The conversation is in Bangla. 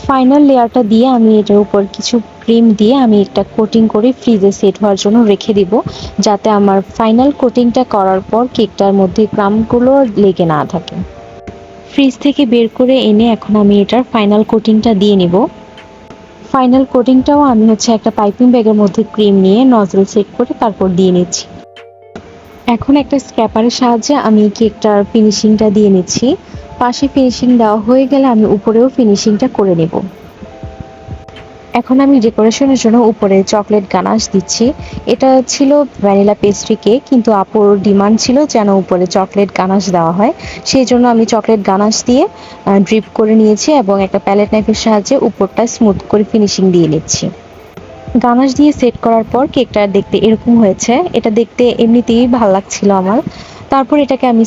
ফাইনাল লেয়ারটা দিয়ে আমি এটার উপর কিছু ক্রিম দিয়ে আমি একটা কোটিং করে ফ্রিজে সেট হওয়ার জন্য রেখে দিব, যাতে আমার ফাইনাল কোটিংটা করার পর কেকটার মধ্যে ক্রাম্বগুলো লেগে না থাকে। ফ্রিজ থেকে বের করে এনে এখন আমি এটার ফাইনাল কোটিংটা দিয়ে নিব। ফাইনাল কোটিংটাও আমি একটা পাইপিং ব্যাগের মধ্যে ক্রিম নিয়ে নজল সেট করে তারপর দিয়ে নিচ্ছি। এখন একটা স্ক্র্যাপারের সাহায্যে আমি কেকটার ফিনিশিংটা দিয়ে নিচ্ছি। পাশে ফিনিশিং দেওয়া হয়ে গেলে আমি উপরেও ফিনিশিংটা করে নেব। এখন আমি ডেকোরেশনের জন্য উপরে চকলেট গানাশ দিচ্ছি। এটা ছিল ভ্যানিলা পেস্ট্রি কেক, কিন্তু আপুর ডিমান্ড ছিল যেন উপরে চকলেট গানাশ দেওয়া হয়, সেই জন্য আমি চকলেট গানাশ দিয়ে ড্রিপ করে নিয়েছি এবং একটা প্যালেট নাইফের সাহায্যে উপরটা স্মুথ করে ফিনিশিং দিয়ে নিচ্ছি। গানাশ দিয়ে সেট করার পর কেকটা দেখতে এরকম হয়েছে। এটা দেখতে এমনিতেই ভালো লাগছিল আমার। তারপর এটাকে আমি